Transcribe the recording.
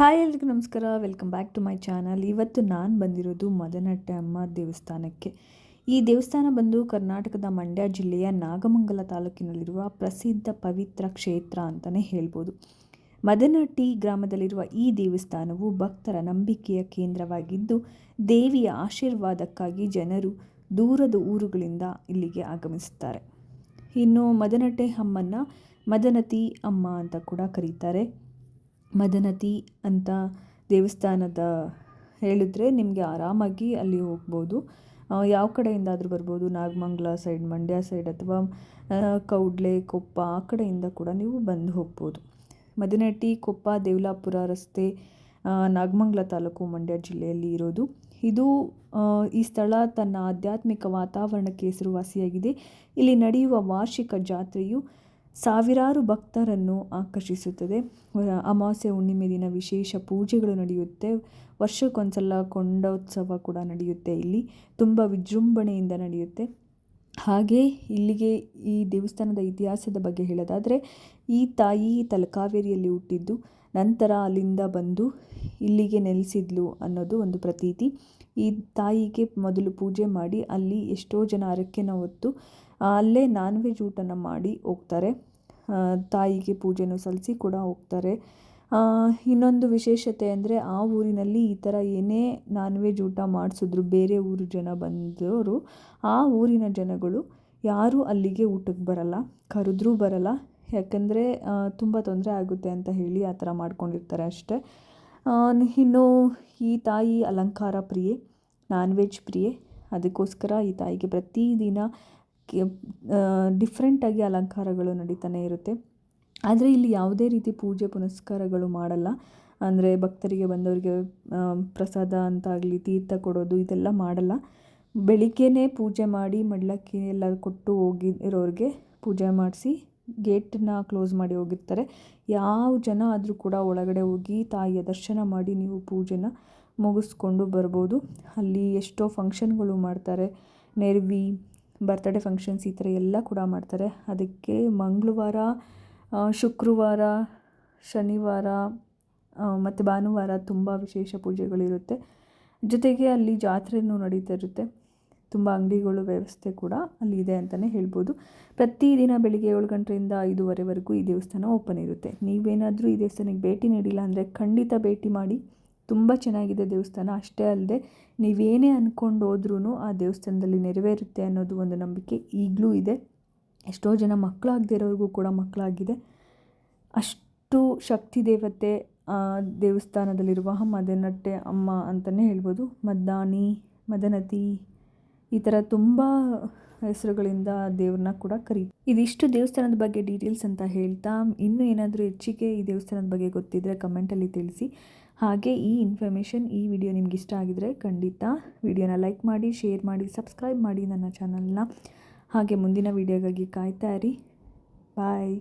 Hi ಎಲ್ರಿಗೂ ನಮಸ್ಕಾರ. Welcome back to my channel. ಇವತ್ತು ನಾನು ಬಂದಿರೋದು ಮದನಟ್ಟೆ ಅಮ್ಮ ದೇವಸ್ಥಾನಕ್ಕೆ. ಈ ದೇವಸ್ಥಾನ ಬಂದು ಕರ್ನಾಟಕದ ಮಂಡ್ಯ ಜಿಲ್ಲೆಯ ನಾಗಮಂಗಲ ತಾಲೂಕಿನಲ್ಲಿರುವ ಪ್ರಸಿದ್ಧ ಪವಿತ್ರ ಕ್ಷೇತ್ರ ಅಂತಲೇ ಹೇಳ್ಬೋದು. ಮದನಟ್ಟಿ ಗ್ರಾಮದಲ್ಲಿರುವ ಈ ದೇವಸ್ಥಾನವು ಭಕ್ತರ ನಂಬಿಕೆಯ ಕೇಂದ್ರವಾಗಿದ್ದು, ದೇವಿಯ ಆಶೀರ್ವಾದಕ್ಕಾಗಿ ಜನರು ದೂರದ ಊರುಗಳಿಂದ ಇಲ್ಲಿಗೆ ಆಗಮಿಸುತ್ತಾರೆ. ಇನ್ನು ಮದನಟ್ಟೆ ಅಮ್ಮನ ಮದನತಿ ಅಮ್ಮ ಅಂತ ಕೂಡ ಕರೀತಾರೆ. ಮದನತಿ ಅಂತ ದೇವಸ್ಥಾನದ ಹೇಳಿದ್ರೆ ನಿಮಗೆ ಆರಾಮಾಗಿ ಅಲ್ಲಿ ಹೋಗ್ಬೋದು. ಯಾವ ಕಡೆಯಿಂದಾದರೂ ಬರ್ಬೋದು. ನಾಗಮಂಗಲ ಸೈಡ್, ಮಂಡ್ಯ ಸೈಡ್ ಅಥವಾ ಕೌಡ್ಲೆ, ಕೊಪ್ಪ ಆ ಕಡೆಯಿಂದ ಕೂಡ ನೀವು ಬಂದು ಹೋಗ್ಬೋದು. ಮದನಟ್ಟಿ ಕೊಪ್ಪ ದೇವಲಾಪುರ ರಸ್ತೆ, ನಾಗಮಂಗಲ ತಾಲೂಕು, ಮಂಡ್ಯ ಜಿಲ್ಲೆಯಲ್ಲಿ ಇರೋದು. ಈ ಸ್ಥಳ ತನ್ನ ಆಧ್ಯಾತ್ಮಿಕ ವಾತಾವರಣಕ್ಕೆ ಹೆಸರುವಾಸಿಯಾಗಿದೆ. ಇಲ್ಲಿ ನಡೆಯುವ ವಾರ್ಷಿಕ ಜಾತ್ರೆಯು ಸಾವಿರಾರು ಭಕ್ತರನ್ನು ಆಕರ್ಷಿಸುತ್ತದೆ. ಅಮಾವಾಸ್ಯೆ ಹುಣ್ಣಿಮೆ ದಿನ ವಿಶೇಷ ಪೂಜೆಗಳು ನಡೆಯುತ್ತೆ. ವರ್ಷಕ್ಕೊಂದ್ಸಲ ಕೊಂಡೋತ್ಸವ ಕೂಡ ನಡೆಯುತ್ತೆ. ಇಲ್ಲಿ ತುಂಬ ವಿಜೃಂಭಣೆಯಿಂದ ನಡೆಯುತ್ತೆ. ಹಾಗೆ ಇಲ್ಲಿಗೆ ಈ ದೇವಸ್ಥಾನದ ಇತಿಹಾಸದ ಬಗ್ಗೆ ಹೇಳೋದಾದರೆ, ಈ ತಾಯಿ ತಲಕಾವೇರಿಯಲ್ಲಿ ಹುಟ್ಟಿದ್ದು, ನಂತರ ಅಲ್ಲಿಂದ ಬಂದು ಇಲ್ಲಿಗೆ ನೆಲೆಸಿದ್ಲು ಅನ್ನೋದು ಒಂದು ಪ್ರತೀತಿ. ಈ ತಾಯಿಗೆ ಮೊದಲು ಪೂಜೆ ಮಾಡಿ ಅಲ್ಲಿ ಎಷ್ಟೋ ಜನ ಹರಕೆನ ಹೊತ್ತು ಅಲ್ಲೇ ನಾನ್ ವೆಜ್ ಊಟನ ಮಾಡಿ ಹೋಗ್ತಾರೆ. ತಾಯಿಗೆ ಪೂಜೆನೂ ಸಲ್ಲಿಸಿ ಕೂಡ ಹೋಗ್ತಾರೆ. ಇನ್ನೊಂದು ವಿಶೇಷತೆ ಅಂದರೆ, ಆ ಊರಿನಲ್ಲಿ ಈ ಥರ ಏನೇ ನಾನ್ ವೆಜ್ ಊಟ ಮಾಡಿಸಿದ್ರು ಬೇರೆ ಊರು ಜನ ಬಂದವರು, ಆ ಊರಿನ ಜನಗಳು ಯಾರೂ ಅಲ್ಲಿಗೆ ಊಟಕ್ಕೆ ಬರಲ್ಲ, ಕರೆದ್ರೂ ಬರಲ್ಲ. ಯಾಕಂದರೆ ತುಂಬ ತೊಂದರೆ ಆಗುತ್ತೆ ಅಂತ ಹೇಳಿ ಆ ಥರ ಮಾಡ್ಕೊಂಡಿರ್ತಾರೆ ಅಷ್ಟೇ. ಇನ್ನು ಈ ತಾಯಿ ಅಲಂಕಾರ ಪ್ರಿಯೆ, ನಾನ್ ವೆಜ್ ಪ್ರಿಯೆ. ಅದಕ್ಕೋಸ್ಕರ ಈ ತಾಯಿಗೆ ಪ್ರತಿದಿನ ಡಿಫ್ರೆಂಟಾಗಿ ಅಲಂಕಾರಗಳು ನಡೀತಾನೆ ಇರುತ್ತೆ. ಆದರೆ ಇಲ್ಲಿ ಯಾವುದೇ ರೀತಿ ಪೂಜೆ ಪುನಸ್ಕಾರಗಳು ಮಾಡಲ್ಲ. ಅಂದರೆ ಭಕ್ತರಿಗೆ ಬಂದವರಿಗೆ ಪ್ರಸಾದ ಅಂತಾಗಲಿ, ತೀರ್ಥ ಕೊಡೋದು ಇದೆಲ್ಲ ಮಾಡಲ್ಲ. ಬೆಳಿಗ್ಗೆನೇ ಪೂಜೆ ಮಾಡಿ ಮಡ್ಲಕ್ಕಿ ಎಲ್ಲ ಕೊಟ್ಟು ಹೋಗಿರೋರಿಗೆ ಪೂಜೆ ಮಾಡಿಸಿ ಗೇಟನ್ನ ಕ್ಲೋಸ್ ಮಾಡಿ ಹೋಗಿರ್ತಾರೆ. ಯಾವ ಜನ ಆದರೂ ಕೂಡ ಒಳಗಡೆ ಹೋಗಿ ತಾಯಿಯ ದರ್ಶನ ಮಾಡಿ ನೀವು ಪೂಜೆನ ಮುಗಿಸ್ಕೊಂಡು ಬರ್ಬೋದು. ಅಲ್ಲಿ ಎಷ್ಟೋ ಫಂಕ್ಷನ್ಗಳು ಮಾಡ್ತಾರೆ. ನೆರವಿ, ಬರ್ತ್ಡೇ ಫಂಕ್ಷನ್ಸ್ ಈ ಥರ ಎಲ್ಲ ಕೂಡ ಮಾಡ್ತಾರೆ. ಅದಕ್ಕೆ ಮಂಗಳವಾರ, ಶುಕ್ರವಾರ, ಶನಿವಾರ ಮತ್ತು ಭಾನುವಾರ ತುಂಬ ವಿಶೇಷ ಪೂಜೆಗಳಿರುತ್ತೆ. ಜೊತೆಗೆ ಅಲ್ಲಿ ಜಾತ್ರೆಯೂ ನಡೀತಾ ಇರುತ್ತೆ. ತುಂಬ ಅಂಗಡಿಗಳು ವ್ಯವಸ್ಥೆ ಕೂಡ ಅಲ್ಲಿ ಇದೆ ಅಂತಲೇ ಹೇಳ್ಬೋದು. ಪ್ರತಿದಿನ ಬೆಳಿಗ್ಗೆ 7 ಗಂಟೆಯಿಂದ 5:30ವರೆಗೂ ಈ ದೇವಸ್ಥಾನ ಓಪನ್ ಇರುತ್ತೆ. ನೀವೇನಾದರೂ ಈ ದೇವಸ್ಥಾನಕ್ಕೆ ಭೇಟಿ ನೀಡಿಲ್ಲ ಅಂದರೆ ಖಂಡಿತ ಭೇಟಿ ಮಾಡಿ. ತುಂಬ ಚೆನ್ನಾಗಿದೆ ದೇವಸ್ಥಾನ. ಅಷ್ಟೇ ಅಲ್ಲದೆ ನೀವೇನೇ ಅಂದ್ಕೊಂಡು ಹೋದ್ರೂ ಆ ದೇವಸ್ಥಾನದಲ್ಲಿ ನೆರವೇರುತ್ತೆ ಅನ್ನೋದು ಒಂದು ನಂಬಿಕೆ ಈಗಲೂ ಇದೆ. ಎಷ್ಟೋ ಜನ ಮಕ್ಕಳಾಗದೇ ಇರೋರಿಗೂ ಕೂಡ ಮಕ್ಕಳಾಗಿದೆ. ಅಷ್ಟು ಶಕ್ತಿ ದೇವತೆ ದೇವಸ್ಥಾನದಲ್ಲಿರುವ ಮದನಟ್ಟೆ ಅಮ್ಮ ಅಂತಲೇ ಹೇಳ್ಬೋದು. ಮದ್ದಾನಿ, ಮದನತಿ ಈ ಥರ ತುಂಬ ಹೆಸರುಗಳಿಂದ ದೇವ್ರನ್ನ ಕೂಡ ಇದಿಷ್ಟು ದೇವಸ್ಥಾನದ ಬಗ್ಗೆ ಡೀಟೇಲ್ಸ್ ಅಂತ ಹೇಳ್ತಾ, ಇನ್ನೂ ಏನಾದರೂ ಹೆಚ್ಚಿಗೆ ಈ ದೇವಸ್ಥಾನದ ಬಗ್ಗೆ ಗೊತ್ತಿದ್ದರೆ ಕಮೆಂಟಲ್ಲಿ ತಿಳಿಸಿ. ಹಾಗೆ ಈ ಇನ್ಫಾರ್ಮೇಷನ್, ಈ ವಿಡಿಯೋ ನಿಮ್ಗೆ ಇಷ್ಟ ಆಗಿದರೆ ಖಂಡಿತ ವಿಡಿಯೋನ ಲೈಕ್ ಮಾಡಿ, ಶೇರ್ ಮಾಡಿ, ಸಬ್ಸ್ಕ್ರೈಬ್ ಮಾಡಿ ನನ್ನ ಚಾನಲ್ನ. ಹಾಗೆ ಮುಂದಿನ ವಿಡಿಯೋಗಾಗಿ ಕಾಯ್ತಾ ಇರಿ. ಬಾಯ್.